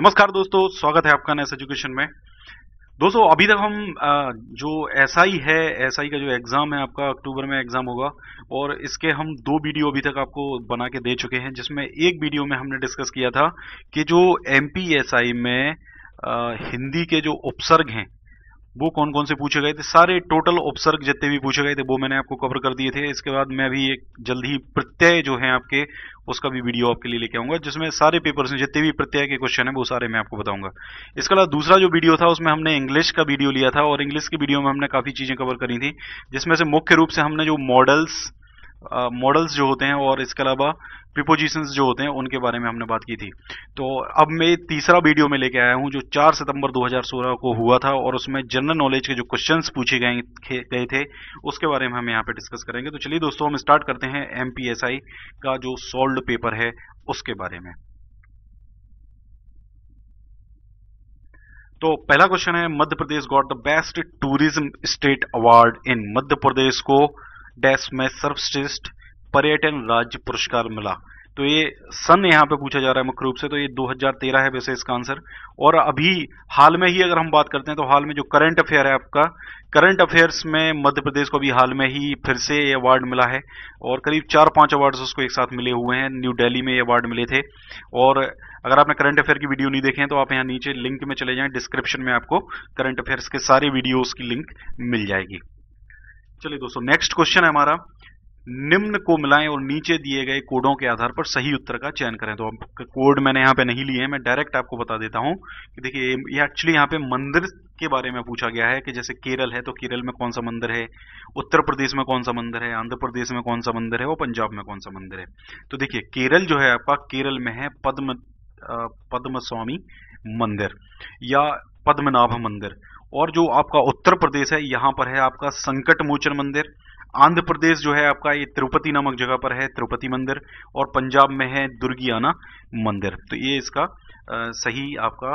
नमस्कार दोस्तों, स्वागत है आपका नेस एजुकेशन में। दोस्तों अभी तक हम जो एसआई है, एसआई का जो एग्जाम है आपका अक्टूबर में एग्जाम होगा और इसके हम 2 वीडियो अभी तक आपको बना के दे चुके हैं, जिसमें एक वीडियो में हमने डिस्कस किया था कि जो एमपी एसआई में हिंदी के जो उपसर्ग हैं वो कौन कौन से पूछे गए थे। सारे टोटल उपसर्ग जितने भी पूछे गए थे वो मैंने आपको कवर कर दिए थे। इसके बाद मैं अभी एक जल्द ही प्रत्यय जो है आपके उसका भी वीडियो आपके लिए लेके आऊंगा, जिसमें सारे पेपर्स में जितने भी प्रत्यय के क्वेश्चन है वो सारे मैं आपको बताऊंगा। इसके अलावा दूसरा जो वीडियो था उसमें हमने इंग्लिश का वीडियो लिया था और इंग्लिश की वीडियो में हमने काफी चीजें कवर करी थी, जिसमें से मुख्य रूप से हमने जो मॉडल्स जो होते हैं और इसके अलावा प्रीपोजिशंस जो होते हैं उनके बारे में हमने बात की थी। तो अब मैं तीसरा वीडियो में लेके आया हूं जो 4 सितंबर 2016 को हुआ था और उसमें जनरल नॉलेज के जो क्वेश्चंस पूछे गए थे उसके बारे में हम यहाँ पे डिस्कस करेंगे। तो चलिए दोस्तों, हम स्टार्ट करते हैं एमपीएसआई का जो सॉल्व्ड पेपर है उसके बारे में। तो पहला क्वेश्चन है, Madhya Pradesh got the best tourism state award in. Madhya Pradesh को डैश में सर्वश्रेष्ठ पर्यटन राज्य पुरस्कार मिला। तो ये सन यहाँ पे पूछा जा रहा है मुख्य रूप से, तो ये 2013 है वैसे इसका आंसर। और अभी हाल में ही अगर हम बात करते हैं तो हाल में जो करंट अफेयर है आपका, करंट अफेयर्स में मध्य प्रदेश को भी हाल में ही फिर से ये अवार्ड मिला है और करीब 4-5 अवार्ड्स उसको एक साथ मिले हुए हैं। न्यू दिल्ली में ये अवार्ड मिले थे। और अगर आपने करंट अफेयर की वीडियो नहीं देखे हैं तो आप यहाँ नीचे लिंक में चले जाएं, डिस्क्रिप्शन में आपको करंट अफेयर्स के सारे वीडियोस की लिंक मिल जाएगी। चलिए दोस्तों, नेक्स्ट क्वेश्चन है हमारा, निम्न को मिलाएं और नीचे दिए गए कोडों के आधार पर सही उत्तर का चयन करें। तो कोड मैंने यहाँ पे नहीं लिए हैं, मैं डायरेक्ट आपको बता देता हूँ कि देखिए ये एक्चुअली यहाँ पे मंदिर के बारे में पूछा गया है कि जैसे केरल है तो केरल में कौन सा मंदिर है, उत्तर प्रदेश में कौन सा मंदिर है, आंध्र प्रदेश में कौन सा मंदिर है और पंजाब में कौन सा मंदिर है। तो देखिए केरल जो है आपका, केरल में है पद्म स्वामी मंदिर या पद्मनाभ मंदिर। और जो आपका उत्तर प्रदेश है यहाँ पर है आपका संकट मोचन मंदिर। आंध्र प्रदेश जो है आपका ये तिरुपति नामक जगह पर है तिरुपति मंदिर। और पंजाब में है दुर्गियाना मंदिर। तो ये इसका सही आपका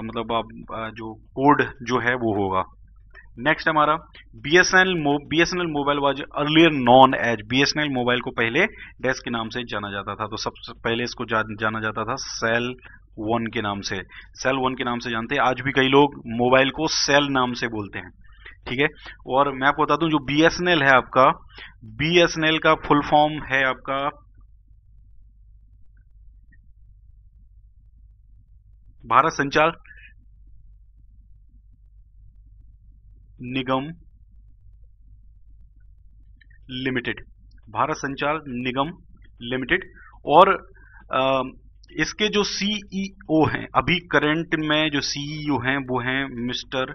मतलब जो कोड जो है वो होगा। नेक्स्ट हमारा, BSNL mobile was earlier known as. BSNL mobile को पहले डैश के नाम से जाना जाता था। तो सबसे पहले इसको जाना जाता था सेल 1 के नाम से। सेल 1 के नाम से जानते हैं। आज भी कई लोग मोबाइल को सेल नाम से बोलते हैं, ठीक है। और मैं आपको बता दूं जो बीएसएनएल है आपका, बीएसएनएल का फुल फॉर्म है आपका भारत संचार निगम लिमिटेड। भारत संचार निगम लिमिटेड। और इसके जो सीईओ हैं अभी करंट में, जो सीईओ हैं वो हैं मिस्टर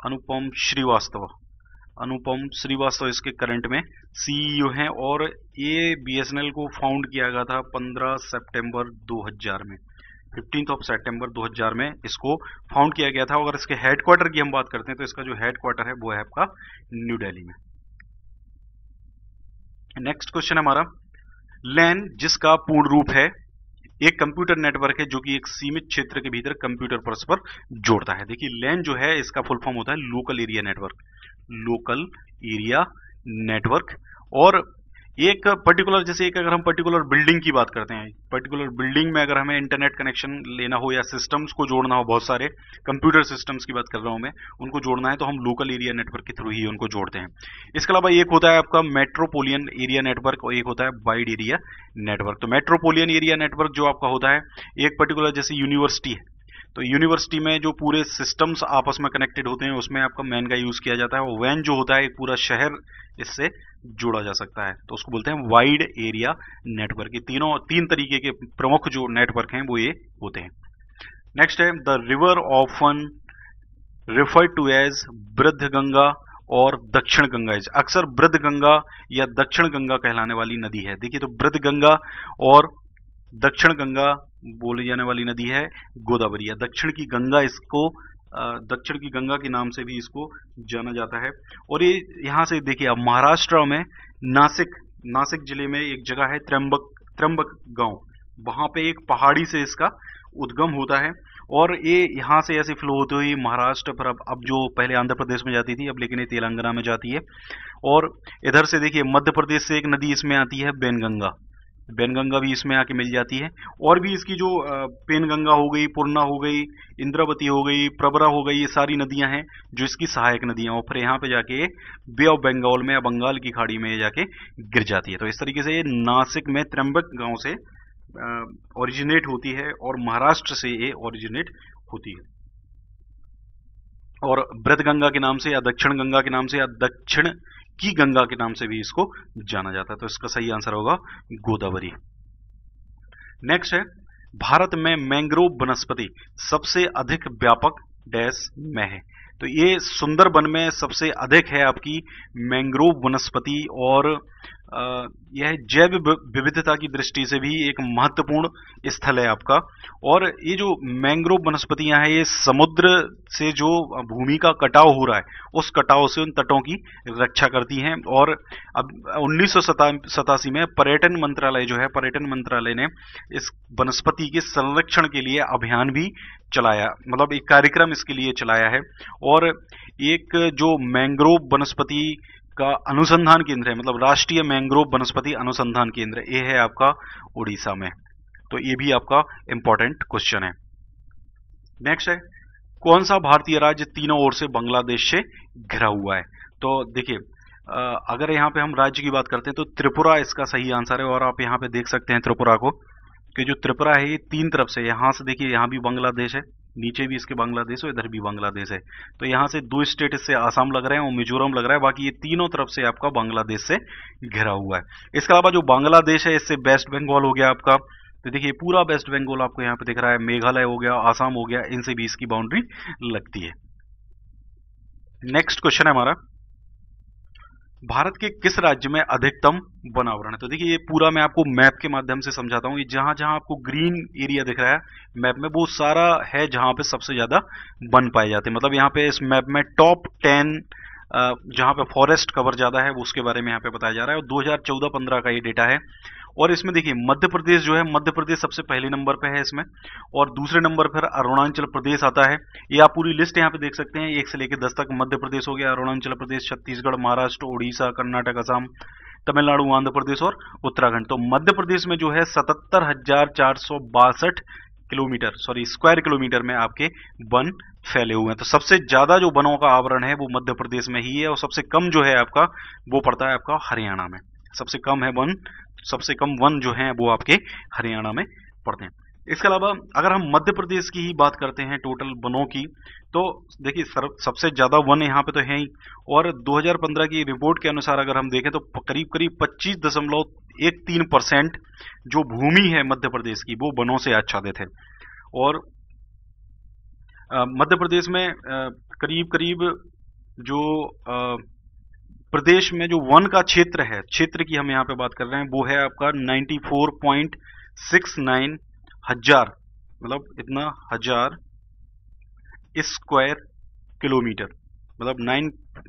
अनुपम श्रीवास्तव। अनुपम श्रीवास्तव इसके करंट में सीईओ हैं। और ये बीएसएनएल को फाउंड किया गया था 15 सितंबर 2000 में। 15 सितंबर 2000 में इसको फाउंड किया गया था। अगर इसके हेडक्वार्टर की हम बात करते हैं तो इसका जो हेडक्वार्टर है वो है आपका न्यू दिल्ली में। नेक्स्ट क्वेश्चन हमारा, लैन जिसका पूर्ण रूप है एक कंप्यूटर नेटवर्क है जो कि एक सीमित क्षेत्र के भीतर कंप्यूटर परस्पर जोड़ता है। देखिए लैन जो है इसका फुल फॉर्म होता है local area network. Local area network. और एक पर्टिकुलर, जैसे एक अगर हम पर्टिकुलर बिल्डिंग की बात करते हैं, पर्टिकुलर बिल्डिंग में अगर हमें इंटरनेट कनेक्शन लेना हो या सिस्टम्स को जोड़ना हो, बहुत सारे कंप्यूटर सिस्टम्स की बात कर रहा हूं मैं, उनको जोड़ना है तो हम लोकल एरिया नेटवर्क के थ्रू ही उनको जोड़ते हैं। इसके अलावा एक होता है आपका मेट्रोपोलियन एरिया नेटवर्क और एक होता है वाइड एरिया नेटवर्क। तो मेट्रोपोलियन एरिया नेटवर्क जो आपका होता है, एक पर्टिकुलर जैसे यूनिवर्सिटी है तो यूनिवर्सिटी में जो पूरे सिस्टम्स आपस में कनेक्टेड होते हैं उसमें आपका मैन का यूज किया जाता है। और वैन जो होता है एक पूरा शहर इससे जोड़ा जा सकता है, तो उसको बोलते हैं वाइड एरिया नेटवर्क। ये तीन तरीके के प्रमुख जो नेटवर्क हैं वो ये होते हैं। नेक्स्ट है, the river often referred to as Vriddha Ganga और दक्षिण गंगा इज। अक्सर वृद्ध गंगा या दक्षिण गंगा कहलाने वाली नदी है। देखिए तो वृद्ध गंगा और दक्षिण गंगा बोली जाने वाली नदी है गोदावरी, या दक्षिण की गंगा, इसको दक्षिण की गंगा के नाम से भी इसको जाना जाता है। और ये यहाँ से देखिए आप महाराष्ट्र में नासिक जिले में एक जगह है त्र्यंबक गांव, वहां पे एक पहाड़ी से इसका उद्गम होता है और ये यहाँ से ऐसे फ्लो होती हुई महाराष्ट्र पर, अब जो पहले आंध्र प्रदेश में जाती थी अब लेकिन ये तेलंगाना में जाती है। और इधर से देखिए मध्य प्रदेश से एक नदी इसमें आती है बैनगंगा। बैनगंगा भी इसमें आके मिल जाती है। और भी इसकी जो पेनगंगा हो गई, पूर्णा हो गई, इंद्रावती हो गई, प्रवरा हो गई, ये सारी नदियां हैं जो इसकी सहायक नदियां, और फिर यहाँ पे जाके बे ऑफ बंगाल में या बंगाल की खाड़ी में जाके गिर जाती है। तो इस तरीके से ये नासिक में त्र्यंबक गांव से ओरिजिनेट होती है और महाराष्ट्र से ये ओरिजिनेट होती है, और ब्रत गंगा के नाम से या दक्षिण गंगा के नाम से या दक्षिण की गंगा के नाम से भी इसको जाना जाता है। तो इसका सही आंसर होगा गोदावरी। नेक्स्ट है, भारत में मैंग्रोव वनस्पति सबसे अधिक व्यापक डैश में है। तो ये सुंदरबन में सबसे अधिक है आपकी मैंग्रोव वनस्पति, और यह जैव विविधता की दृष्टि से भी एक महत्वपूर्ण स्थल है आपका। और ये जो मैंग्रोव वनस्पतियां हैं, ये समुद्र से जो भूमि का कटाव हो रहा है, उस कटाव से उन तटों की रक्षा करती हैं। और अब 1987 में पर्यटन मंत्रालय जो है, पर्यटन मंत्रालय ने इस वनस्पति के संरक्षण के लिए अभियान भी चलाया, मतलब एक कार्यक्रम इसके लिए चलाया है। और एक जो मैंग्रोव वनस्पति का अनुसंधान केंद्र है, मतलब राष्ट्रीय मैंग्रोव वनस्पति अनुसंधान केंद्र, ये है आपका उड़ीसा में। तो ये भी आपका इंपॉर्टेंट क्वेश्चन है। नेक्स्ट है, कौन सा भारतीय राज्य तीनों ओर से बांग्लादेश से घिरा हुआ है? तो देखिए, अगर यहाँ पे हम राज्य की बात करते हैं तो त्रिपुरा इसका सही आंसर है। और आप यहाँ पे देख सकते हैं त्रिपुरा को, कि जो त्रिपुरा है ये तीन तरफ से, यहाँ से देखिए यहाँ भी बांग्लादेश है, नीचे भी इसके बांग्लादेश है, इधर भी बांग्लादेश है। तो यहाँ से दो स्टेट इससे आसाम लग रहे हैं और मिजोरम लग रहा है, बाकी ये तीनों तरफ से आपका बांग्लादेश से घिरा हुआ है। इसके अलावा जो बांग्लादेश है इससे वेस्ट बंगाल हो गया आपका। तो देखिए पूरा वेस्ट बंगाल आपको यहाँ पे दिख रहा है, मेघालय हो गया, आसाम हो गया, इनसे भी इसकी बाउंड्री लगती है। नेक्स्ट क्वेश्चन है हमारा, भारत के किस राज्य में अधिकतम वन आवरण है? तो देखिए ये पूरा मैं आपको मैप के माध्यम से समझाता हूँ। ये जहां जहां आपको ग्रीन एरिया दिख रहा है मैप में, वो सारा है जहां पे सबसे ज्यादा वन पाए जाते हैं। मतलब यहाँ पे इस मैप में टॉप 10 जहां पे फॉरेस्ट कवर ज्यादा है वो उसके बारे में यहाँ पे बताया जा रहा है। और 2014-15 का ये डेटा है। और इसमें देखिए मध्य प्रदेश जो है, मध्य प्रदेश सबसे पहले नंबर पे है इसमें, और दूसरे नंबर पर अरुणाचल प्रदेश आता है। ये आप पूरी लिस्ट यहाँ पे देख सकते हैं, 1 से लेकर 10 तक। मध्य प्रदेश हो गया, अरुणाचल प्रदेश, छत्तीसगढ़, महाराष्ट्र, उड़ीसा, कर्नाटक, असम, तमिलनाडु, आंध्र प्रदेश और उत्तराखंड। तो मध्य प्रदेश में जो है 77,462 किलोमीटर, सॉरी स्क्वायर किलोमीटर में आपके वन फैले हुए हैं। तो सबसे ज्यादा जो वनों का आवरण है वो मध्य प्रदेश में ही है, और सबसे कम जो है आपका वो पड़ता है आपका हरियाणा में। सबसे कम है वन, सबसे कम वन जो है वो आपके हरियाणा में पड़ते हैं। इसके अलावा अगर हम मध्य प्रदेश की ही बात करते हैं टोटल वनों की, तो देखिए सबसे ज्यादा वन यहाँ पे तो है ही। और 2015 की रिपोर्ट के अनुसार अगर हम देखें तो करीब करीब 25.13% जो भूमि है मध्य प्रदेश की वो वनों से आच्छादित है। और मध्य प्रदेश में करीब करीब जो प्रदेश में जो वन का क्षेत्र है, क्षेत्र की हम यहाँ पे बात कर रहे हैं, वो है आपका 94.69 हजार, मतलब इतना हजार स्क्वायर किलोमीटर, मतलब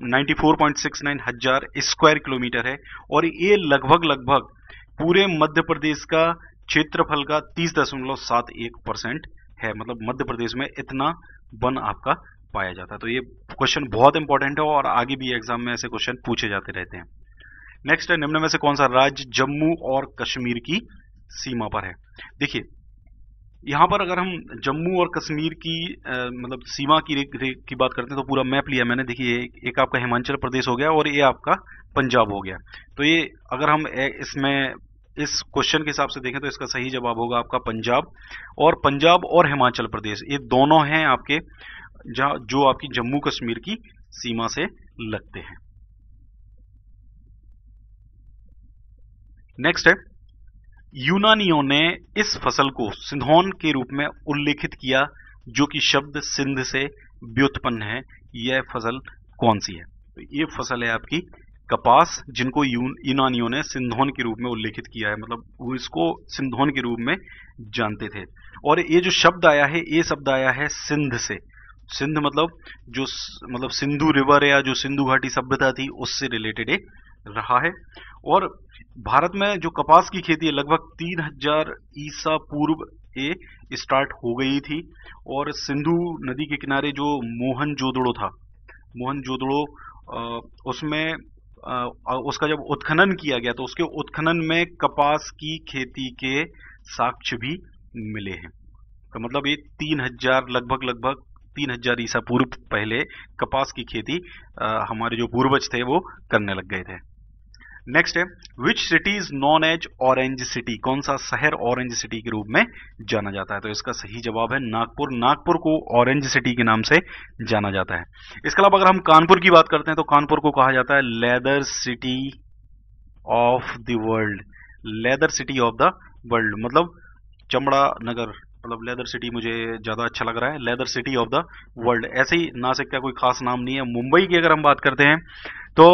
94.69 हजार स्क्वायर किलोमीटर है। और ये लगभग पूरे मध्य प्रदेश का क्षेत्रफल का 30.71% है। मतलब मध्य प्रदेश में इतना वन आपका पाया जाता है। तो ये क्वेश्चन बहुत इंपॉर्टेंट है और आगे भी एग्जाम में ऐसे क्वेश्चन पूछे जाते रहते हैं। नेक्स्ट है, निम्न में से कौन सा राज्य जम्मू और कश्मीर की सीमा पर है? देखिए यहां पर अगर हम जम्मू और कश्मीर की मतलब सीमा की बात करते हैं तो पूरा मैप लिया मैंने। देखिए एक आपका हिमाचल प्रदेश हो गया और ये आपका पंजाब हो गया। तो ये अगर हम इसमें इस क्वेश्चन के हिसाब से देखें तो इसका सही जवाब होगा आपका पंजाब। और पंजाब और हिमाचल प्रदेश ये दोनों हैं आपके जो आपकी जम्मू कश्मीर की सीमा से लगते हैं। नेक्स्ट है, यूनानियों ने इस फसल को सिंधोन के रूप में उल्लेखित किया जो कि शब्द सिंध से व्युत्पन्न है। यह फसल कौन सी है? तो ये फसल है आपकी कपास, जिनको यूनानियों ने सिंधोन के रूप में उल्लेखित किया है, मतलब वो इसको सिंधोन के रूप में जानते थे। और ये जो शब्द आया है, ये शब्द आया है सिंध से। सिंध मतलब सिंधु रिवर या जो सिंधु घाटी सभ्यता थी उससे रिलेटेड रहा है। और भारत में जो कपास की खेती है लगभग 3000 ईसा पूर्व ये स्टार्ट हो गई थी। और सिंधु नदी के किनारे जो मोहनजोदड़ो था, मोहनजोदड़ो उसमें उसका जब उत्खनन किया गया तो उसके उत्खनन में कपास की खेती के साक्ष्य भी मिले हैं। तो मतलब ये 3000 लगभग 3000 ईसा पूर्व पहले कपास की खेती हमारे जो पूर्वज थे वो करने लग गए थे। नेक्स्ट है, which city is known as orange city, कौन सा शहर ऑरेंज सिटी के रूप में जाना जाता है? तो इसका सही जवाब है नागपुर। नागपुर को ऑरेंज सिटी के नाम से जाना जाता है। इसके अलावा अगर हम कानपुर की बात करते हैं तो कानपुर को कहा जाता है leather city of the world. Leather city of the world मतलब चमड़ा नगर, मतलब लेदर सिटी मुझे ज्यादा अच्छा लग रहा है, leather city of the world. ऐसे ही नासिक का कोई खास नाम नहीं है। मुंबई की अगर हम बात करते हैं तो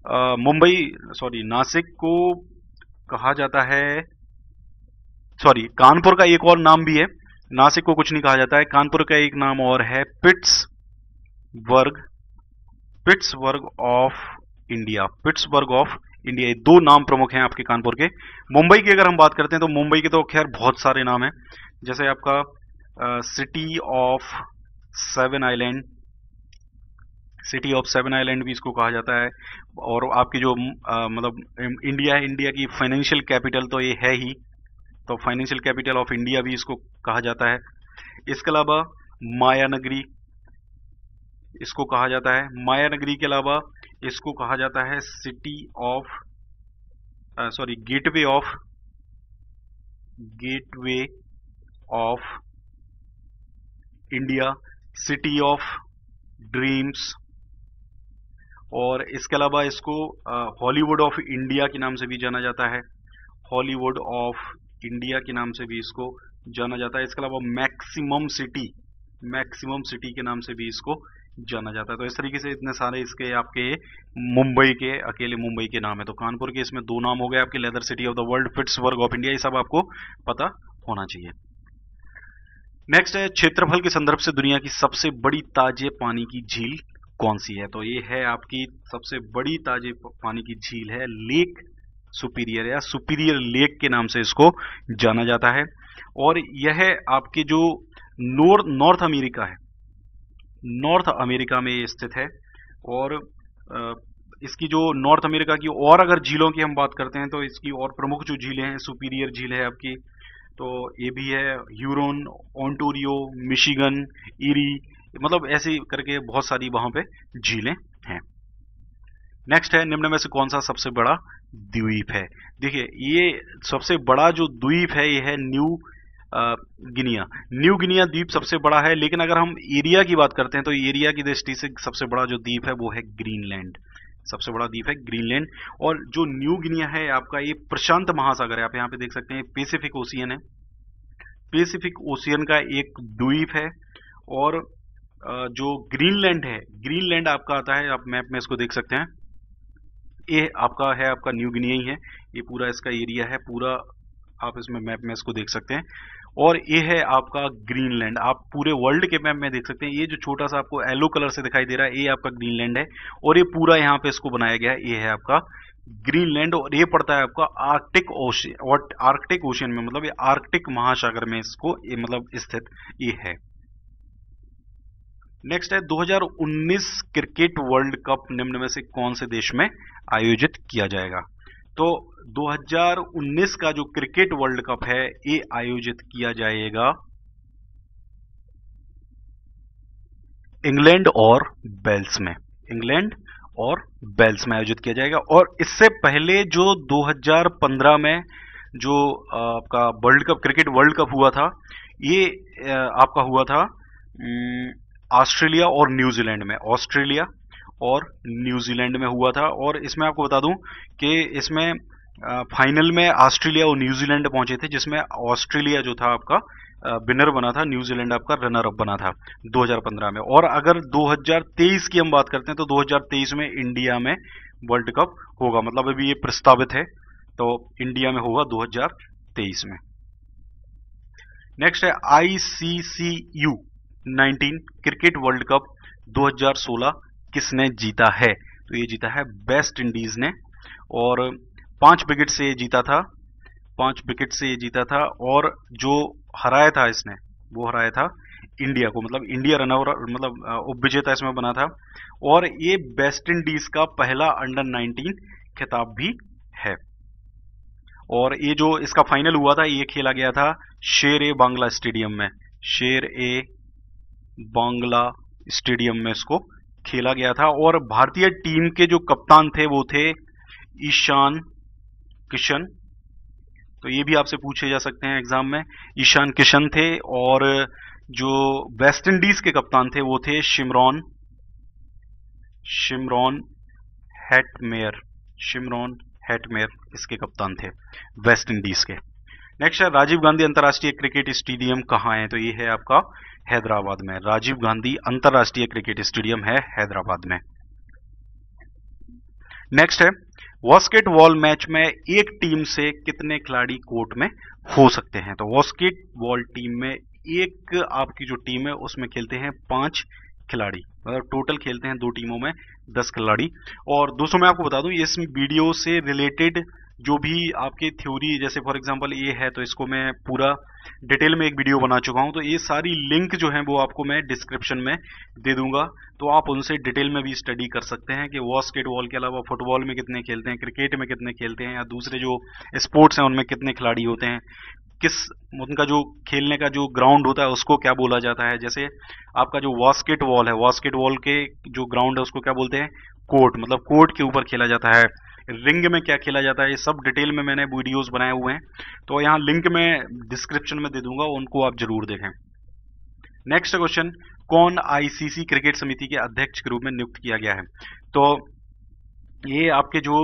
नासिक को कहा जाता है, कानपुर का एक और नाम भी है, नासिक को कुछ नहीं कहा जाता है। कानपुर का एक नाम और है Pittsburgh of India. Pittsburgh of India, ये दो नाम प्रमुख हैं आपके कानपुर के। मुंबई की अगर हम बात करते हैं तो मुंबई के तो खैर बहुत सारे नाम हैं, जैसे आपका city of seven island, city of seven island भी इसको कहा जाता है। और आपकी जो मतलब इंडिया है, इंडिया की फाइनेंशियल कैपिटल तो ये है ही, तो फाइनेंशियल कैपिटल ऑफ इंडिया भी इसको कहा जाता है। इसके अलावा माया नगरी इसको कहा जाता है। माया नगरी के अलावा इसको कहा जाता है city of gateway of India, city of dreams. और इसके अलावा इसको हॉलीवुड ऑफ इंडिया के नाम से भी जाना जाता है, हॉलीवुड ऑफ इंडिया के नाम से भी इसको जाना जाता है। इसके अलावा मैक्सिमम सिटी के नाम से भी इसको जाना जाता है। तो इस तरीके से इतने सारे इसके आपके मुंबई के, अकेले मुंबई के नाम है। तो कानपुर के इसमें दो नाम हो गए आपके, leather city of the world, Pittsburgh of India, ये सब आपको पता होना चाहिए। नेक्स्ट है, क्षेत्रफल के संदर्भ से दुनिया की सबसे बड़ी ताजे पानी की झील कौन सी है? तो ये है आपकी सबसे बड़ी ताजे पानी की झील है लेक सुपीरियर, या सुपीरियर लेक के नाम से इसको जाना जाता है। और यह आपके जो नॉर्थ अमेरिका है, नॉर्थ अमेरिका में ये स्थित है। और इसकी जो नॉर्थ अमेरिका की और अगर झीलों की हम बात करते हैं तो इसकी और प्रमुख जो झीलें हैं, सुपीरियर झील है आपकी, तो ये भी है, ह्यूरोन, ओंटारियो, मिशिगन, ईरी, मतलब ऐसे करके बहुत सारी वहां पे झीलें हैं। नेक्स्ट है, निम्न में से कौन सा सबसे बड़ा द्वीप है? देखिए ये सबसे बड़ा जो द्वीप है ये है न्यू गिनिया द्वीप सबसे बड़ा है। लेकिन अगर हम एरिया की बात करते हैं तो एरिया की दृष्टि से सबसे बड़ा जो द्वीप है वो है ग्रीनलैंड, सबसे बड़ा द्वीप है ग्रीनलैंड। और जो न्यू गिनिया है आपका, ये प्रशांत महासागर है, आप यहाँ पे देख सकते हैं पैसिफिक ओशियन है, पैसिफिक ओशियन का एक द्वीप है। और जो ग्रीनलैंड है, ग्रीनलैंड आपका आता है, आप मैप में इसको देख सकते हैं, ये आपका है, आपका न्यू गिनिया ही है, ये पूरा इसका एरिया है पूरा, आप इसमें मैप में इसको देख सकते हैं। और ये है आपका ग्रीनलैंड, आप पूरे वर्ल्ड के मैप में देख सकते हैं, ये जो छोटा सा आपको येलो कलर से दिखाई दे रहा है ये आपका ग्रीनलैंड है। और ये पूरा यहाँ पे इसको बनाया गया है, ये है आपका ग्रीनलैंड। और ये पड़ता है आपका आर्कटिक ओशियन, और आर्कटिक ओशियन में, मतलब ये आर्कटिक महासागर में इसको ये मतलब स्थित ये है। नेक्स्ट है, 2019 क्रिकेट वर्ल्ड कप निम्न में से कौन से देश में आयोजित किया जाएगा? तो 2019 का जो क्रिकेट वर्ल्ड कप है ये आयोजित किया जाएगा इंग्लैंड और वेल्स में, इंग्लैंड और वेल्स में आयोजित किया जाएगा। और इससे पहले जो 2015 में जो आपका world cup, cricket world cup हुआ था, ये आपका हुआ था ऑस्ट्रेलिया और न्यूजीलैंड में, ऑस्ट्रेलिया और न्यूजीलैंड में हुआ था। और इसमें आपको बता दूं कि इसमें फाइनल में ऑस्ट्रेलिया और न्यूजीलैंड पहुंचे थे, जिसमें ऑस्ट्रेलिया जो था आपका विनर बना था, न्यूजीलैंड आपका रनर अप बना था 2015 में। और अगर 2023 की हम बात करते हैं तो 2023 में इंडिया में वर्ल्ड कप होगा, मतलब अभी ये प्रस्तावित है, तो इंडिया में होगा 2023 में। नेक्स्ट है, ICCU 19 क्रिकेट वर्ल्ड कप 2016 किसने जीता है? तो ये जीता है वेस्ट इंडीज ने, और 5 विकेट से ये जीता था, 5 विकेट से ये जीता था। और जो हराया था इसने, वो हराया था इंडिया को, मतलब इंडिया रनर मतलब उपविजेता इसमें बना था। और ये वेस्ट इंडीज का पहला अंडर 19 खिताब भी है। और ये जो इसका फाइनल हुआ था ये खेला गया था शेर ए बांग्ला स्टेडियम में, शेर ए बांग्ला स्टेडियम में इसको खेला गया था। और भारतीय टीम के जो कप्तान थे वो थे ईशान किशन, तो ये भी आपसे पूछे जा सकते हैं एग्जाम में, ईशान किशन थे। और जो वेस्ट इंडीज के कप्तान थे वो थे शिमरॉन हेटमेयर इसके कप्तान थे वेस्ट इंडीज के। नेक्स्ट है राजीव गांधी अंतर्राष्ट्रीय क्रिकेट स्टेडियम कहाँ है, तो ये है आपका हैदराबाद में। राजीव गांधी अंतर्राष्ट्रीय क्रिकेट स्टेडियम है हैदराबाद में। नेक्स्ट है बास्केटबॉल मैच में एक टीम से कितने खिलाड़ी कोर्ट में हो सकते हैं, तो बास्केटबॉल टीम में एक आपकी जो टीम है उसमें खेलते हैं 5 खिलाड़ी, मतलब टोटल खेलते हैं 2 टीमों में 10 खिलाड़ी। और दोस्तों मैं आपको बता दूं इस वीडियो से रिलेटेड जो भी आपके थ्योरी, जैसे फॉर एग्जांपल ये है तो इसको मैं पूरा डिटेल में एक वीडियो बना चुका हूं, तो ये सारी लिंक जो है वो आपको मैं डिस्क्रिप्शन में दे दूंगा, तो आप उनसे डिटेल में भी स्टडी कर सकते हैं कि बास्केटबॉल के अलावा फुटबॉल में कितने खेलते हैं, क्रिकेट में कितने खेलते हैं, या दूसरे जो स्पोर्ट्स हैं उनमें कितने खिलाड़ी होते हैं, किस उनका जो खेलने का जो ग्राउंड होता है उसको क्या बोला जाता है। जैसे आपका जो बास्केटबॉल है, बास्केटबॉल के जो ग्राउंड है उसको क्या बोलते हैं, कोर्ट, मतलब कोर्ट के ऊपर खेला जाता है। रिंग में क्या खेला जाता है, ये सब डिटेल में मैंने वीडियोस बनाए हुए हैं, तो यहाँ लिंक में डिस्क्रिप्शन में दे दूंगा, उनको आप जरूर देखें। नेक्स्ट क्वेश्चन, कौन आईसीसी क्रिकेट समिति के अध्यक्ष के रूप में नियुक्त किया गया है, तो ये आपके जो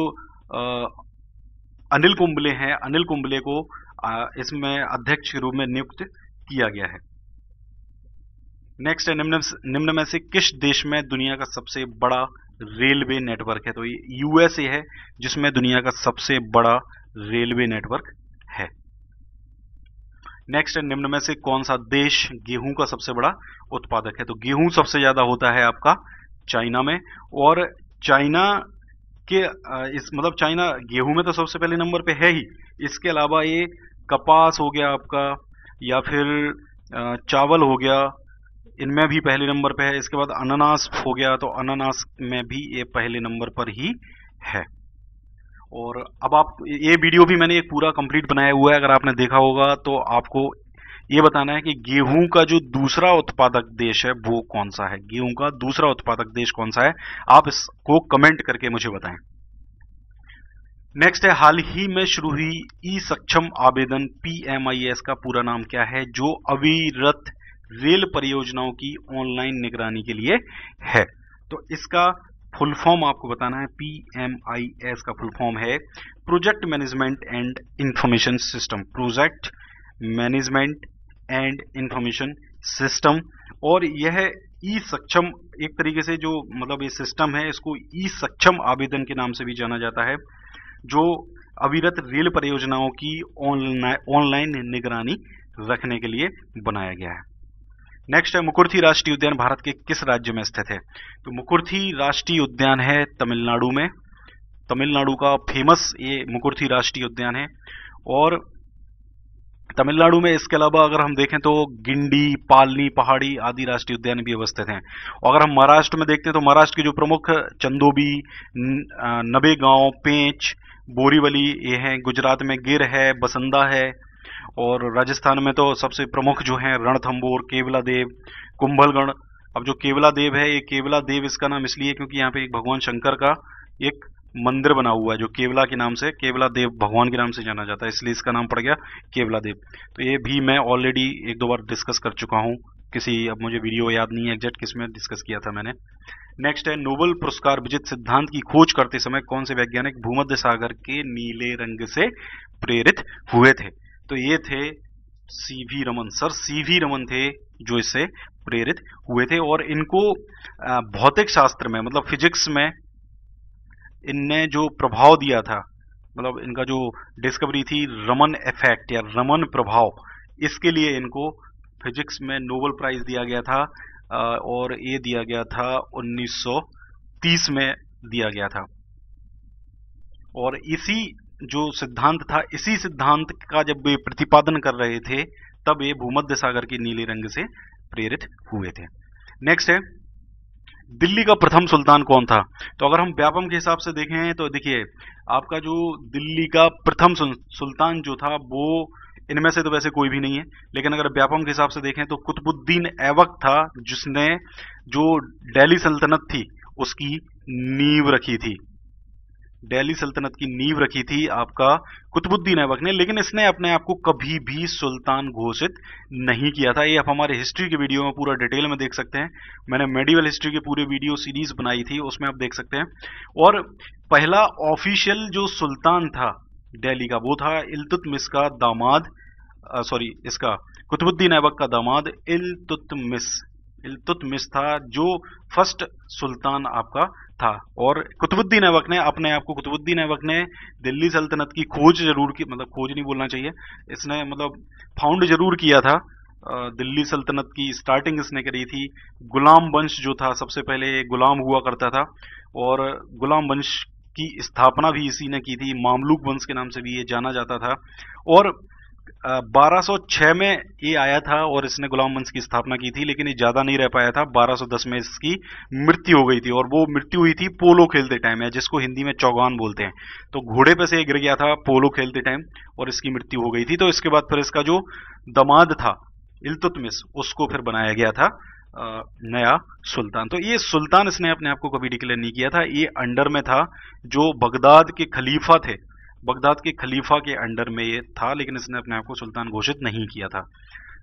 अनिल कुंबले हैं, अनिल कुंबले को इसमें अध्यक्ष के रूप में नियुक्त किया गया है। नेक्स्ट है निम्न में से किस देश में दुनिया का सबसे बड़ा रेलवे नेटवर्क है, तो ये यूएसए है जिसमें दुनिया का सबसे बड़ा रेलवे नेटवर्क है। नेक्स्ट है निम्न में से कौन सा देश गेहूं का सबसे बड़ा उत्पादक है, तो गेहूं सबसे ज्यादा होता है आपका चाइना में। और चाइना के मतलब चाइना गेहूं में तो सबसे पहले नंबर पे है ही, इसके अलावा ये कपास हो गया आपका, या फिर चावल हो गया, इनमें भी पहले नंबर पे है। इसके बाद अनानास हो गया, तो अनानास में भी ये पहले नंबर पर ही है। और अब आप ये वीडियो भी मैंने एक पूरा कंप्लीट बनाया हुआ है, अगर आपने देखा होगा तो आपको ये बताना है कि गेहूं का जो दूसरा उत्पादक देश है वो कौन सा है, गेहूं का दूसरा उत्पादक देश कौन सा है, आप इसको कमेंट करके मुझे बताएं। नेक्स्ट है हाल ही में शुरू हुई ई सक्षम आवेदन PMIS का पूरा नाम क्या है, जो अविरत रेल परियोजनाओं की ऑनलाइन निगरानी के लिए है, तो इसका फुल फॉर्म आपको बताना है। PMIS का फुल फॉर्म है project management and information system, project management and information system. और यह ई सक्षम एक तरीके से जो मतलब ये सिस्टम है इसको ई सक्षम आवेदन के नाम से भी जाना जाता है, जो अविरत रेल परियोजनाओं की ऑनलाइन निगरानी रखने के लिए बनाया गया है। नेक्स्ट है मुकुर्थी राष्ट्रीय उद्यान भारत के किस राज्य में स्थित है, तो मुकुर्थी राष्ट्रीय उद्यान है तमिलनाडु में, तमिलनाडु का फेमस ये मुकुर्थी राष्ट्रीय उद्यान है। और तमिलनाडु में इसके अलावा अगर हम देखें तो गिंडी, पालनी पहाड़ी आदि राष्ट्रीय उद्यान भी अवस्थित हैं। और अगर हम महाराष्ट्र में देखते हैं तो महाराष्ट्र के जो प्रमुख चंदोबी, नवेगांव, पेंच, बोरीवली ये हैं। गुजरात में गिर है, बसंदा है। और राजस्थान में तो सबसे प्रमुख जो हैं रणथंबोर, केवला देव, कुंभलगढ़। अब जो केवला देव है, ये केवला देव इसका नाम इसलिए क्योंकि यहाँ पे एक भगवान शंकर का एक मंदिर बना हुआ है जो केवला के नाम से, केवला देव भगवान के नाम से जाना जाता है, इसलिए इसका नाम पड़ गया केवला देव। तो ये भी मैं ऑलरेडी 1-2 बार डिस्कस कर चुका हूँ, अब मुझे वीडियो याद नहीं है एग्जैक्ट किसमें डिस्कस किया था मैंने। नेक्स्ट है नोबेल पुरस्कार विजेत सिद्धांत की खोज करते समय कौन से वैज्ञानिक भूमध्य सागर के नीले रंग से प्रेरित हुए थे, तो ये थे CV Raman, sir CV Raman थे जो इससे प्रेरित हुए थे। और इनको भौतिक शास्त्र में मतलब फिजिक्स में इनने जो प्रभाव दिया था, मतलब इनका जो डिस्कवरी थी रमन इफेक्ट या रमन प्रभाव, इसके लिए इनको फिजिक्स में नोबेल प्राइज दिया गया था। और ये दिया गया था 1930 में दिया गया था। और इसी जो सिद्धांत था, इसी सिद्धांत का जब वे प्रतिपादन कर रहे थे तब ये भूमध्य सागर के नीले रंग से प्रेरित हुए थे। नेक्स्ट है दिल्ली का प्रथम सुल्तान कौन था। तो अगर हम व्यापम के हिसाब से देखें तो देखिए आपका जो दिल्ली का प्रथम सुल्तान जो था वो इनमें से तो वैसे कोई भी नहीं है, लेकिन अगर व्यापम के हिसाब से देखें तो कुतुबुद्दीन ऐबक था, जिसने जो दिल्ली सल्तनत थी उसकी नींव रखी थी। दिल्ली सल्तनत की नींव रखी थी आपका कुतुबुद्दीन ऐबक ने, लेकिन इसने अपने आप को कभी भी सुल्तान घोषित नहीं किया था। ये आप हमारे हिस्ट्री के वीडियो में पूरा डिटेल में देख सकते हैं। मैंने मेडिवल हिस्ट्री के पूरे वीडियो सीरीज बनाई थी, उसमें आप देख सकते हैं। और पहला ऑफिशियल जो सुल्तान था दिल्ली का वो था इल्तुतमिश का दामाद, सॉरी इसका कुतुबुद्दीन ऐबक का दामाद इल्तुतमिश था, जो फर्स्ट सुल्तान आपका था। और कुतुबुद्दीन ऐबक ने अपने आप को, कुतुबुद्दीन ऐबक ने दिल्ली सल्तनत की खोज जरूर की, मतलब खोज नहीं बोलना चाहिए, इसने मतलब फाउंड जरूर किया था। दिल्ली सल्तनत की स्टार्टिंग इसने करी थी। गुलाम वंश जो था, सबसे पहले गुलाम हुआ करता था, और गुलाम वंश की स्थापना भी इसी ने की थी। मामलुक वंश के नाम से भी ये जाना जाता था। और 1206 में ये आया था और इसने गुलाम वंश की स्थापना की थी, लेकिन ये ज्यादा नहीं रह पाया था। 1210 में इसकी मृत्यु हो गई थी, और वो मृत्यु हुई थी पोलो खेलते टाइम, है जिसको हिंदी में चौगान बोलते हैं। तो घोड़े पे से गिर गया था पोलो खेलते टाइम और इसकी मृत्यु हो गई थी। तो इसके बाद फिर इसका जो दामाद था इल्तुतमिश, उसको फिर बनाया गया था नया सुल्तान। तो ये सुल्तान इसने अपने आप को कभी डिक्लेयर नहीं किया था, ये अंडर में था जो बगदाद के खलीफा थे, बगदाद के खलीफा के अंडर में ये था, लेकिन इसने अपने आप को सुल्तान घोषित नहीं किया था।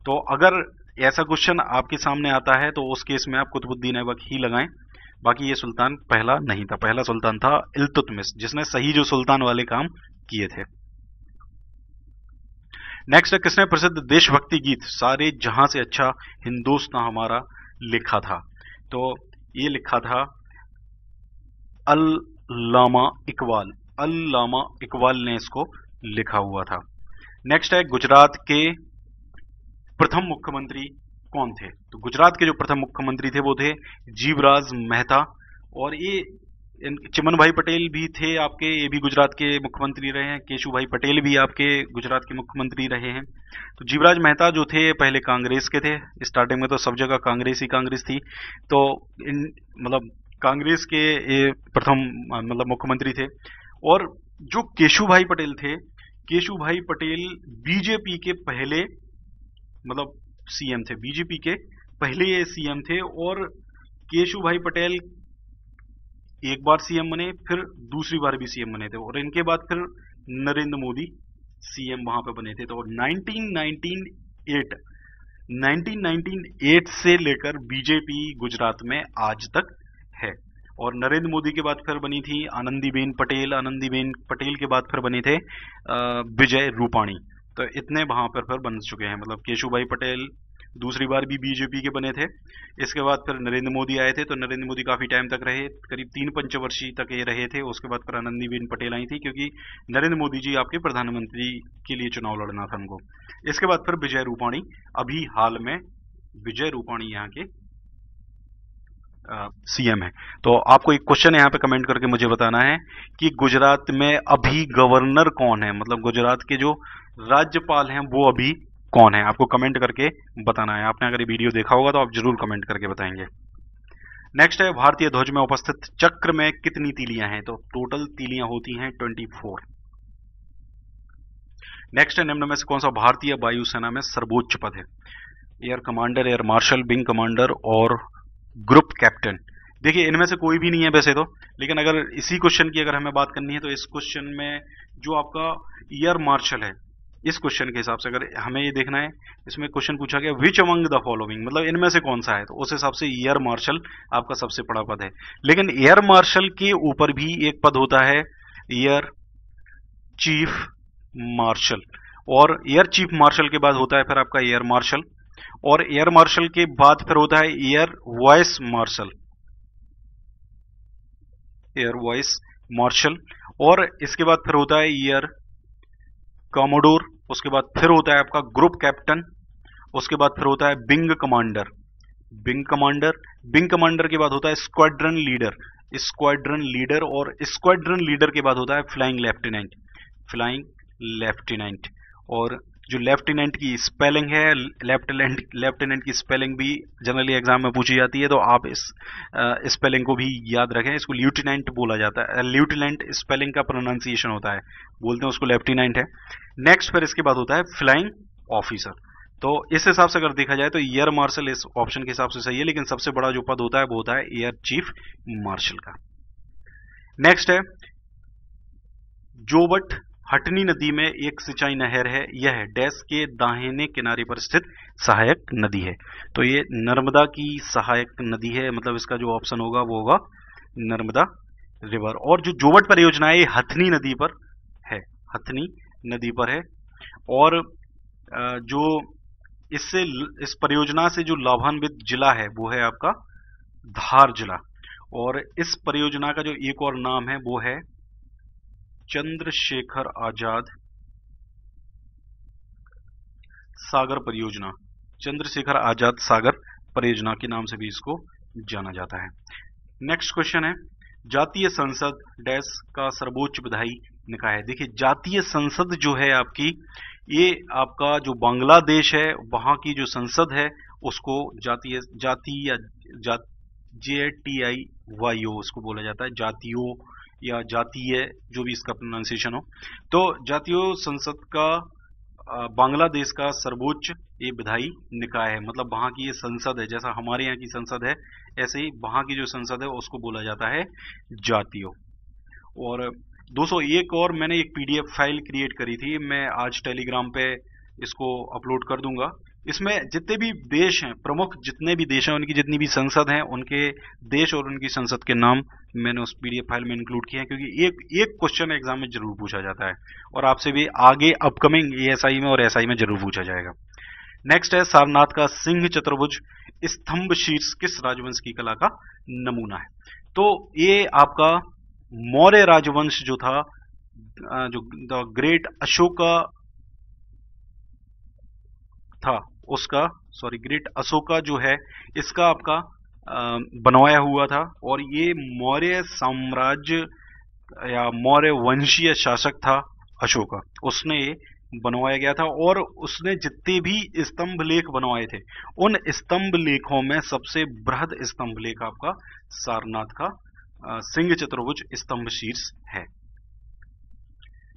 तो अगर ऐसा क्वेश्चन आपके सामने आता है तो उस केस में आप कुतुबुद्दीन ऐबक ही लगाएं, बाकी ये सुल्तान पहला नहीं था। पहला सुल्तान था इल्तुतमिश, जिसने सही जो सुल्तान वाले काम किए थे। नेक्स्ट है किसने प्रसिद्ध देशभक्ति गीत सारे जहां से अच्छा हिंदुस्तान हमारा लिखा था। तो ये लिखा था अल्लामा इकबाल, अल्लामा इकबाल ने इसको लिखा हुआ था। नेक्स्ट है गुजरात के प्रथम मुख्यमंत्री कौन थे। तो गुजरात के जो प्रथम मुख्यमंत्री थे वो थे जीवराज मेहता, और ये चिमन भाई पटेल भी थे आपके, ये भी गुजरात के मुख्यमंत्री रहे हैं। केशु भाई पटेल भी आपके गुजरात के मुख्यमंत्री रहे हैं। तो जीवराज मेहता जो थे पहले कांग्रेस के थे, स्टार्टिंग में तो सब जगह कांग्रेस ही कांग्रेस थी, तो इन मतलब कांग्रेस के ये प्रथम मतलब मुख्यमंत्री थे। और जो केशु भाई पटेल थे, केशु भाई पटेल बीजेपी के पहले मतलब सीएम थे, बीजेपी के पहले ये सीएम थे। और केशु भाई पटेल एक बार सीएम बने, फिर दूसरी बार भी सीएम बने थे, और इनके बाद फिर नरेंद्र मोदी सीएम वहां पे बने थे। तो 1998 से लेकर बीजेपी गुजरात में आज तक है। और नरेंद्र मोदी के बाद फिर बनी थी आनंदीबेन पटेल, आनंदीबेन पटेल के बाद फिर बने थे विजय रूपाणी। तो इतने वहां पर फिर बन चुके हैं, मतलब केशु भाई पटेल दूसरी बार भी बीजेपी के बने थे। इसके बाद फिर नरेंद्र मोदी आए थे, तो नरेंद्र मोदी काफी टाइम तक रहे, करीब 3 पंचवर्षीय तक ये रहे थे। उसके बाद फिर आनंदीबेन पटेल आई थी, क्योंकि नरेंद्र मोदी जी आपके प्रधानमंत्री के लिए चुनाव लड़ना था उनको। इसके बाद फिर विजय रूपाणी, अभी हाल में विजय रूपाणी यहाँ के सीएम है। तो आपको एक क्वेश्चन यहाँ पे कमेंट करके मुझे बताना है कि गुजरात में अभी गवर्नर कौन है, मतलब गुजरात के जो राज्यपाल हैं वो अभी कौन है, आपको कमेंट करके बताना है। आपने अगर ये वीडियो देखा होगा तो आप जरूर कमेंट करके बताएंगे। नेक्स्ट है भारतीय ध्वज में उपस्थित चक्र में कितनी तीलियां हैं। तो टोटल तीलियां होती हैं 24। नेक्स्ट है निम्न में से कौन सा भारतीय वायुसेना में सर्वोच्च पद है। Air commander, air marshal, wing commander और ग्रुप कैप्टन। देखिए इनमें से कोई भी नहीं है वैसे तो, लेकिन अगर इसी क्वेश्चन की अगर हमें बात करनी है तो इस क्वेश्चन में जो आपका एयर मार्शल है, इस क्वेश्चन के हिसाब से अगर हमें ये देखना है, इसमें क्वेश्चन पूछा गया विच अमंग द फॉलोइंग, मतलब इनमें से कौन सा है, तो उस हिसाब से एयर मार्शल आपका सबसे बड़ा पद है। लेकिन एयर मार्शल के ऊपर भी एक पद होता है एयर चीफ मार्शल, और एयर चीफ मार्शल के बाद होता है फिर आपका एयर मार्शल, और एयर मार्शल के बाद फिर होता है air vice marshal, air vice marshal, और इसके बाद फिर होता है एयर कॉमोडोर, उसके बाद फिर होता है आपका ग्रुप कैप्टन, उसके बाद फिर होता है wing commander, wing commander, wing commander के बाद होता है स्क्वाड्रन लीडर, स्क्वाड्रन लीडर, और स्क्वाड्रन लीडर के बाद होता है फ्लाइंग लेफ्टिनेंट, फ्लाइंग लेफ्टिनेंट, और जो लेफ्टिनेंट की स्पेलिंग है, लेफ्टिनेंट की स्पेलिंग भी जनरली एग्जाम में पूछी जाती है, तो आप इस स्पेलिंग को भी याद रखें। इसको ल्यूटिनेंट बोला जाता है, ल्यूटिनेंट स्पेलिंग का प्रोनाउंसिएशन होता है, बोलते हैं उसको लेफ्टिनेंट है। नेक्स्ट फिर इसके बाद होता है फ्लाइंग ऑफिसर। तो इस हिसाब से अगर देखा जाए तो एयर मार्शल इस ऑप्शन के हिसाब से सही है, लेकिन सबसे बड़ा जो पद होता है वो होता है एयर चीफ मार्शल का। नेक्स्ट है जोवट हटनी नदी में एक सिंचाई नहर है, यह डैश के दाहिने किनारे पर स्थित सहायक नदी है। तो ये नर्मदा की सहायक नदी है, मतलब इसका जो ऑप्शन होगा वो होगा नर्मदा रिवर। और जो जोवट परियोजना है ये हथनी नदी पर है, हथनी नदी पर है। और जो इस परियोजना से जो लाभान्वित जिला है वो है आपका धार जिला। और इस परियोजना का जो एक और नाम है वो है चंद्रशेखर आजाद सागर परियोजना। चंद्रशेखर आजाद सागर परियोजना के नाम से भी इसको जाना जाता है। नेक्स्ट क्वेश्चन है जातीय संसद डैश का सर्वोच्च विधायी निकाय है। देखिए जातीय संसद जो है आपकी, ये आपका जो बांग्लादेश है वहां की जो संसद है उसको जातीय या JTIYO उसको बोला जाता है, जातियों या जातीय, जो भी इसका प्रोनाउंसिएशन हो। तो जातीय संसद का बांग्लादेश का सर्वोच्च ये विधायी निकाय है, मतलब वहां की ये संसद है, जैसा हमारे यहाँ की संसद है ऐसे ही वहां की जो संसद है उसको बोला जाता है जातीय। और 201 और मैंने एक PDF फाइल क्रिएट करी थी, मैं आज टेलीग्राम पे इसको अपलोड कर दूंगा। इसमें जितने भी देश हैं, प्रमुख जितने भी देश हैं, उनकी जितनी भी संसद हैं, उनके देश और उनकी संसद के नाम मैंने उस PDF फाइल में इंक्लूड किए हैं, क्योंकि एक क्वेश्चन एग्जाम में जरूर पूछा जाता है और आपसे भी आगे अपकमिंग ASI में और SI में जरूर पूछा जाएगा। नेक्स्ट है सारनाथ का सिंह चतुर्भुज स्तंभ शीर्ष किस राजवंश की कला का नमूना है। तो ये आपका मौर्य राजवंश जो था, जो द ग्रेट अशोका था उसका, ग्रेट अशोका जो है इसका आपका बनवाया हुआ था। और ये मौर्य साम्राज्य या मौर्य वंशीय शासक था अशोका, उसने ये बनवाया गया था। और उसने जितने भी स्तंभ लेख बनवाए थे उन स्तंभ लेखों में सबसे बृहद स्तंभ लेख आपका सारनाथ का सिंह चतुर्भुज स्तंभ शीर्ष है।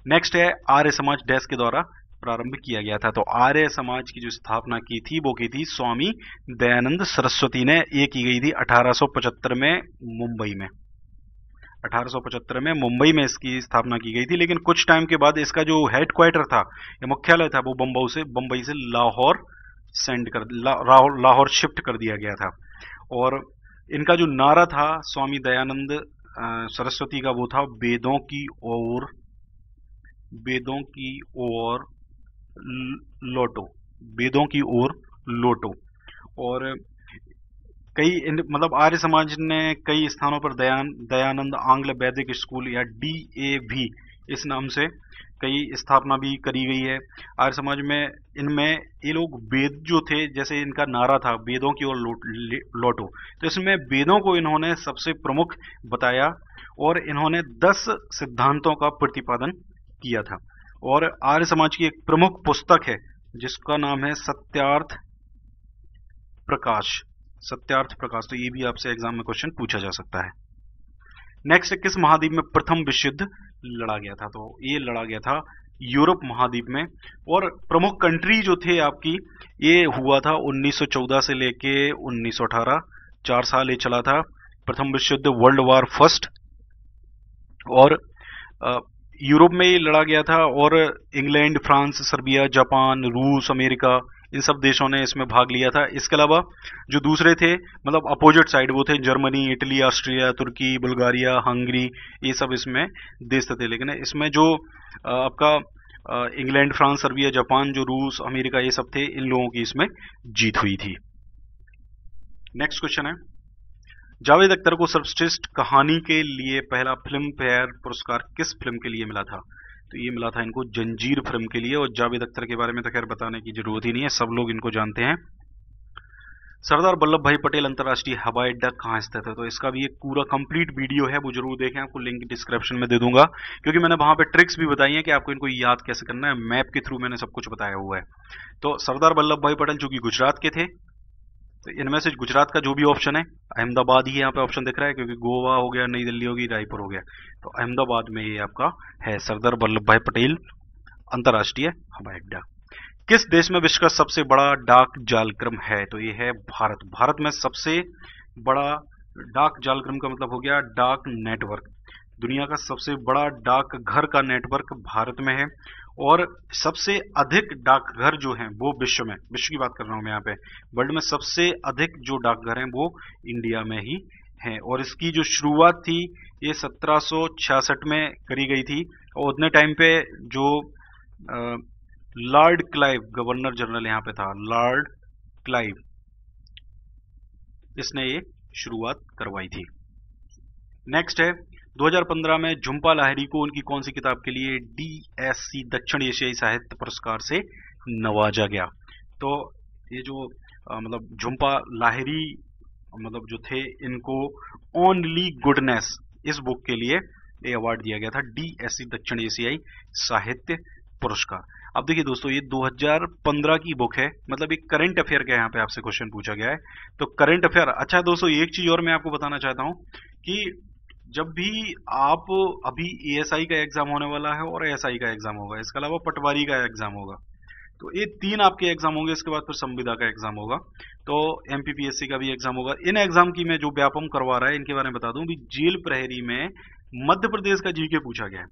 नेक्स्ट है आर्य समाज डैश के द्वारा प्रारंभ किया गया था। तो आर्य समाज की जो स्थापना की थी वो की थी स्वामी दयानंद सरस्वती ने, ये की गई थी 1875 में मुंबई में। 1875 में मुंबई में इसकी स्थापना की गई थी, लेकिन कुछ टाइम के बाद इसका जो हेडक्वार्टर था या मुख्यालय था वो बंबई से लाहौर शिफ्ट कर दिया गया था। और इनका जो नारा था स्वामी दयानंद सरस्वती का वो था वेदों की ओर लौटो, वेदों की ओर लौटो। और मतलब आर्य समाज ने कई स्थानों पर दयानंद आंग्ल वैदिक स्कूल या DAV इस नाम से कई स्थापना भी करी गई है आर्य समाज में। इनमें ये लोग वेद जो थे, जैसे इनका नारा था वेदों की ओर लौटो, तो इसमें वेदों को इन्होंने सबसे प्रमुख बताया और इन्होंने 10 सिद्धांतों का प्रतिपादन किया था। और आर्य समाज की एक प्रमुख पुस्तक है जिसका नाम है सत्यार्थ प्रकाश। तो ये भी आपसे एग्जाम में क्वेश्चन पूछा जा सकता है। नेक्स्ट, किस महाद्वीप में प्रथम विश्व युद्ध लड़ा गया था। तो ये लड़ा गया था यूरोप महाद्वीप में। और प्रमुख कंट्री जो थे आपकी, ये हुआ था 1914 से लेके 1918, 4 साल ये चला था प्रथम विश्व युद्ध, वर्ल्ड वार फर्स्ट। और यूरोप में ये लड़ा गया था और इंग्लैंड, फ्रांस, सर्बिया, जापान, रूस, अमेरिका, इन सब देशों ने इसमें भाग लिया था। इसके अलावा जो दूसरे थे, मतलब अपोजिट साइड, वो थे जर्मनी, इटली, ऑस्ट्रिया, तुर्की, बुल्गारिया, हंगरी, ये सब इसमें देश थे। लेकिन इसमें जो आपका इंग्लैंड, फ्रांस, सर्बिया, जापान, जो रूस, अमेरिका, ये सब थे, इन लोगों की इसमें जीत हुई थी। नेक्स्ट क्वेश्चन है जावेद अख्तर को सर्वश्रेष्ठ कहानी के लिए पहला फिल्म फेयर पुरस्कार किस फिल्म के लिए मिला था। तो ये मिला था इनको जंजीर फिल्म के लिए। और जावेद अख्तर के बारे में तो खैर बताने की जरूरत ही नहीं है, सब लोग इनको जानते हैं। सरदार वल्लभ भाई पटेल अंतर्राष्ट्रीय हवाई अड्डा कहाँ स्थित है? तो इसका भी एक पूरा कंप्लीट वीडियो है, वो जरूर देखें, आपको लिंक डिस्क्रिप्शन में दे दूंगा, क्योंकि मैंने वहां पे ट्रिक्स भी बताई हैं कि आपको इनको याद कैसे करना है, मैप के थ्रू मैंने सब कुछ बताया हुआ है। तो सरदार वल्लभ भाई पटेल जो कि गुजरात के थे, तो इनमें से गुजरात का जो भी ऑप्शन है, अहमदाबाद ही यहाँ पे ऑप्शन दिख रहा है, क्योंकि गोवा हो गया, नई दिल्ली होगी, रायपुर हो गया, तो अहमदाबाद में ये आपका है सरदार वल्लभ भाई पटेल अंतर्राष्ट्रीय हवाई अड्डा। किस देश में विश्व का सबसे बड़ा डाक जालक्रम है? तो ये है भारत। भारत में सबसे बड़ा डाक जालक्रम का मतलब हो गया डाक नेटवर्क। दुनिया का सबसे बड़ा डाक घर का नेटवर्क भारत में है, और सबसे अधिक डाकघर जो हैं वो विश्व में, विश्व की बात कर रहा हूं मैं यहाँ पे, वर्ल्ड में सबसे अधिक जो डाकघर हैं वो इंडिया में ही हैं। और इसकी जो शुरुआत थी ये 1766 में करी गई थी, और उतने टाइम पे जो लॉर्ड क्लाइव गवर्नर जनरल यहाँ पे था, लॉर्ड क्लाइव, इसने ये शुरुआत करवाई थी। नेक्स्ट है 2015 में झुम्पा लाहिरी को उनकी कौन सी किताब के लिए DSC दक्षिण एशियाई साहित्य पुरस्कार से नवाजा गया? तो ये जो मतलब झुम्पा लाहिरी मतलब जो थे, इनको ओनली गुडनेस इस बुक के लिए ये अवार्ड दिया गया था, DSC दक्षिण एशियाई साहित्य पुरस्कार। अब देखिए दोस्तों, ये 2015 की बुक है, मतलब एक करंट अफेयर का यहाँ पे आपसे क्वेश्चन पूछा गया है, तो करंट अफेयर। अच्छा दोस्तों, एक चीज और मैं आपको बताना चाहता हूँ कि जब भी आप अभी ASI का एग्जाम होने वाला है और ASI का एग्जाम होगा, इसके अलावा पटवारी का एग्जाम होगा, तो ये 3 आपके एग्जाम होंगे। इसके बाद फिर संविदा का एग्जाम होगा, तो MPPSC का भी एग्जाम होगा। इन एग्जाम की मैं जो व्यापम करवा रहा है इनके बारे में बता दूं भी, जेल प्रहरी में मध्य प्रदेश का जीके पूछा गया है,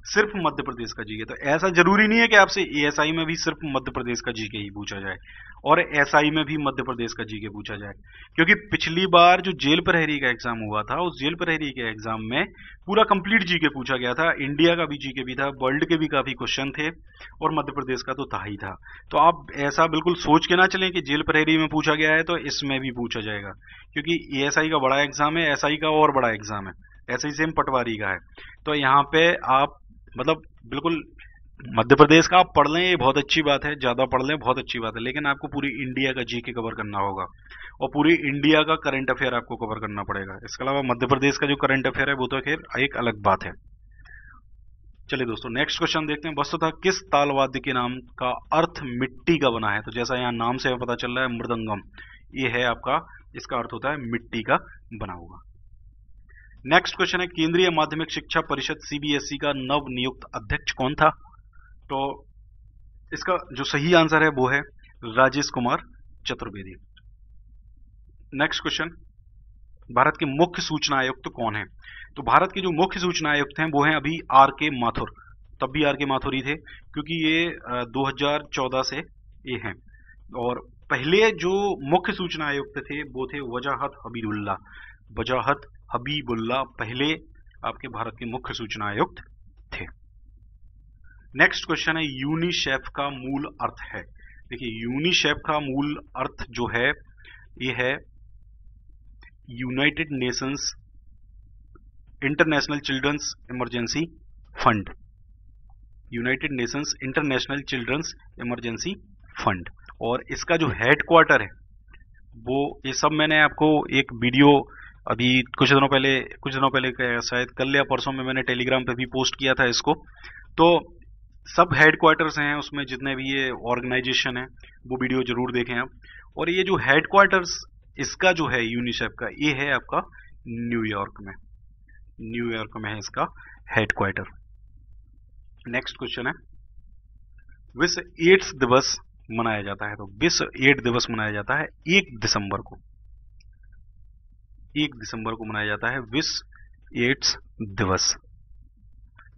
सिर्फ मध्य प्रदेश का जीके। तो ऐसा जरूरी नहीं है कि आपसे ASI में भी सिर्फ मध्य प्रदेश का जीके ही पूछा जाए और SI में भी मध्य प्रदेश का जीके पूछा जाए, क्योंकि पिछली बार जो जेल प्रहरी का एग्जाम हुआ था, उस जेल प्रहरी के एग्जाम में पूरा कंप्लीट जीके पूछा गया था, इंडिया का भी जीके भी था, वर्ल्ड के भी काफी क्वेश्चन थे, और मध्य प्रदेश का तो था ही था। तो आप ऐसा बिल्कुल सोच के ना चलें कि जेल प्रहरी में पूछा गया है तो इसमें भी पूछा जाएगा, क्योंकि ASI का बड़ा एग्जाम है, SI का और बड़ा एग्जाम है, ऐसे ही सेम पटवारी का है। तो यहाँ पे आप मतलब बिल्कुल मध्य प्रदेश का आप पढ़ लें, ये बहुत अच्छी बात है, ज्यादा पढ़ लें बहुत अच्छी बात है, लेकिन आपको पूरी इंडिया का जीके कवर करना होगा और पूरी इंडिया का करंट अफेयर आपको कवर करना पड़ेगा। इसके अलावा मध्य प्रदेश का जो करंट अफेयर है वो तो खैर एक अलग बात है। चलिए दोस्तों, नेक्स्ट क्वेश्चन देखते हैं। वस्तुतः किस तालवाद्य के नाम का अर्थ मिट्टी का बना है? तो जैसा यहाँ नाम से पता चल रहा है, मृदंगम, ये है आपका, इसका अर्थ होता है मिट्टी का बना हुआ। नेक्स्ट क्वेश्चन है, केंद्रीय माध्यमिक शिक्षा परिषद CBSE का नव नियुक्त अध्यक्ष कौन था? तो इसका जो सही आंसर है वो है राजेश कुमार चतुर्वेदी। नेक्स्ट क्वेश्चन, भारत के मुख्य सूचना आयुक्त कौन है? तो भारत के जो मुख्य सूचना आयुक्त हैं वो हैं अभी RK माथुर, तब भी RK माथुर ही थे, क्योंकि ये 2014 से ये हैं। और पहले जो मुख्य सूचना आयुक्त थे वो थे वजाहत हबीबुल्ला, वजाहत हबीबुल्ला पहले आपके भारत के मुख्य सूचना आयुक्त थे। नेक्स्ट क्वेश्चन है, यूनिसेफ का मूल अर्थ है? देखिए, यूनिसेफ का मूल अर्थ जो है ये है United Nations International Children's Emergency Fund, United Nations International Children's Emergency Fund. और इसका जो हेडक्वार्टर है वो, ये सब मैंने आपको एक वीडियो अभी कुछ दिनों पहले शायद कल या परसों में मैंने टेलीग्राम पे भी पोस्ट किया था इसको। तो सब हेडक्वार्टर्स हैं उसमें, जितने भी ये ऑर्गेनाइजेशन है, वो वीडियो जरूर देखें आप। और ये जो हेडक्वार्टर्स इसका जो है यूनिसेफ का, ये है आपका न्यूयॉर्क में, न्यूयॉर्क में है इसका हेडक्वार्टर। नेक्स्ट क्वेश्चन है, विश्व एड्स दिवस मनाया जाता है? तो विश्व एड्स दिवस मनाया जाता है 1 दिसंबर को, 1 दिसंबर को मनाया जाता है विश्व एड्स दिवस।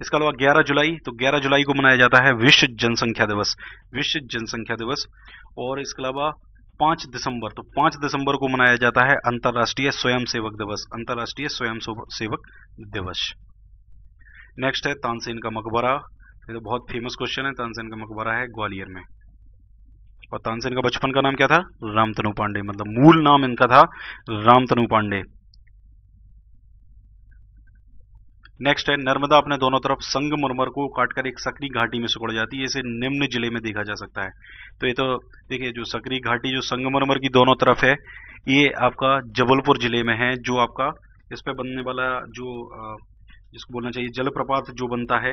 इसके अलावा 11 जुलाई, तो 11 जुलाई को मनाया जाता है विश्व जनसंख्या दिवस, विश्व जनसंख्या दिवस। और इसके अलावा 5 दिसंबर, तो 5 दिसंबर को मनाया जाता है अंतर्राष्ट्रीय स्वयंसेवक दिवस, अंतर्राष्ट्रीय स्वयंसेवक दिवस। नेक्स्ट है तानसेन का मकबरा, ये तो बहुत फेमस क्वेश्चन है। तानसेन का मकबरा है ग्वालियर में। और तानसेन का बचपन का नाम क्या था? रामतनु पांडे, मतलब मूल नाम इनका था रामतनु पांडे। नेक्स्ट है नर्मदा अपने दोनों तरफ संगमरमर को काटकर एक सकरी घाटी में सिकुड़ जाती है, इसे निम्न जिले में देखा जा सकता है। तो ये तो देखिए जो सकरी घाटी जो संगमरमर की दोनों तरफ है ये आपका जबलपुर जिले में है। जो आपका इस पे बनने वाला जो जिसको बोलना चाहिए जलप्रपात जो बनता है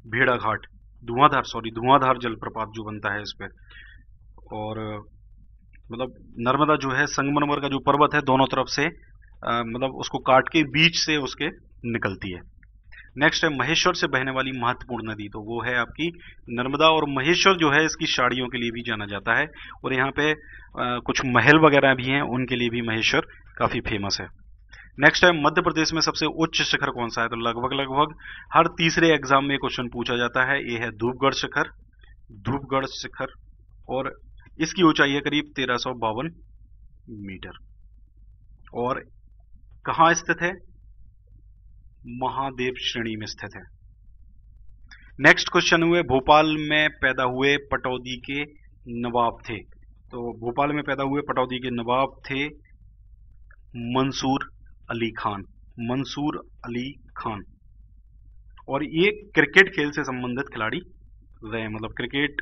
भेड़ा घाट धुआंधार जलप्रपात जो बनता है इस पे, और मतलब नर्मदा जो है संगमरमर का जो पर्वत है दोनों तरफ से मतलब उसको काट के बीच से उसके निकलती है। नेक्स्ट है महेश्वर से बहने वाली महत्वपूर्ण नदी, तो वो है आपकी नर्मदा, और महेश्वर जो है इसकी साड़ियों के लिए भी जाना जाता है, और यहाँ पे कुछ महल वगैरह भी हैं उनके लिए भी महेश्वर काफी फेमस है। नेक्स्ट है मध्य प्रदेश में सबसे उच्च शिखर कौन सा है, तो लगभग हर तीसरे एग्जाम में क्वेश्चन पूछा जाता है। ये है धूपगढ़ शिखर, और इसकी ऊंचाई है करीब 1352 मीटर, और कहाँ स्थित है, महादेव श्रेणी में स्थित है। नेक्स्ट क्वेश्चन हुए भोपाल में पैदा हुए पटौदी के नवाब थे, तो भोपाल में पैदा हुए पटौदी के नवाब थे मंसूर अली खान, और ये क्रिकेट खेल से संबंधित खिलाड़ी रहे, मतलब क्रिकेट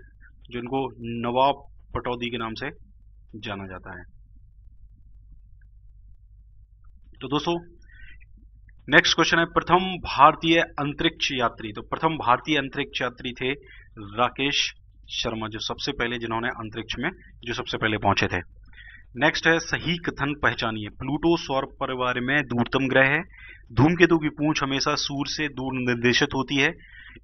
जिनको नवाब पटौदी के नाम से जाना जाता है। तो दोस्तों नेक्स्ट क्वेश्चन है प्रथम भारतीय अंतरिक्ष यात्री, तो प्रथम भारतीय अंतरिक्ष यात्री थे राकेश शर्मा, जो सबसे पहले जिन्होंने अंतरिक्ष में जो सबसे पहले पहुंचे थे। नेक्स्ट है सही कथन पहचानिए, प्लूटो सौर परिवार में दूरतम ग्रह है, धूमकेतु की पूंछ हमेशा सूर्य से दूर निर्देशित होती है,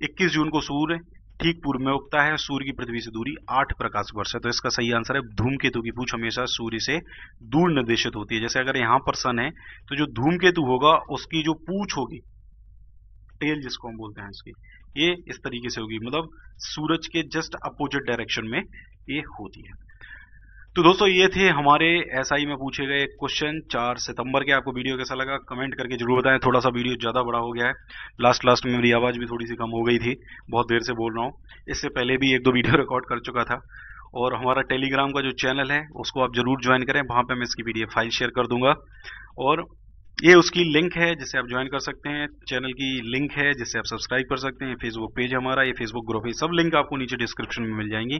21 जून को सूर्य ठीक पूर्व में उगता है, सूर्य की पृथ्वी से दूरी 8 प्रकाश वर्ष है। तो इसका सही आंसर है धूमकेतु की पूंछ हमेशा सूर्य से दूर निर्देशित होती है। जैसे अगर यहाँ पर सन है तो जो धूमकेतु होगा उसकी जो पूंछ होगी, टेल जिसको हम बोलते हैं इसकी, ये इस तरीके से होगी, मतलब सूरज के जस्ट अपोजिट डायरेक्शन में ये होती है। तो दोस्तों ये थे हमारे एसआई में पूछे गए क्वेश्चन 4 सितंबर के। आपको वीडियो कैसा लगा कमेंट करके जरूर बताएं। थोड़ा सा वीडियो ज़्यादा बड़ा हो गया है, लास्ट में मेरी आवाज़ भी थोड़ी सी कम हो गई थी, बहुत देर से बोल रहा हूँ। इससे पहले भी 1-2 वीडियो रिकॉर्ड कर चुका था। और हमारा टेलीग्राम का जो चैनल है उसको आप जरूर ज्वाइन करें, वहाँ पर मैं इसकी PDF फाइल शेयर कर दूंगा, और ये उसकी लिंक है जिससे आप ज्वाइन कर सकते हैं, चैनल की लिंक है जिससे आप सब्सक्राइब कर सकते हैं, फेसबुक पेज हमारा, ये फेसबुक ग्रुप है, सब लिंक आपको नीचे डिस्क्रिप्शन में मिल जाएंगी।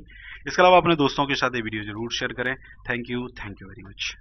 इसके अलावा अपने दोस्तों के साथ ये वीडियो जरूर शेयर करें। Thank you very much.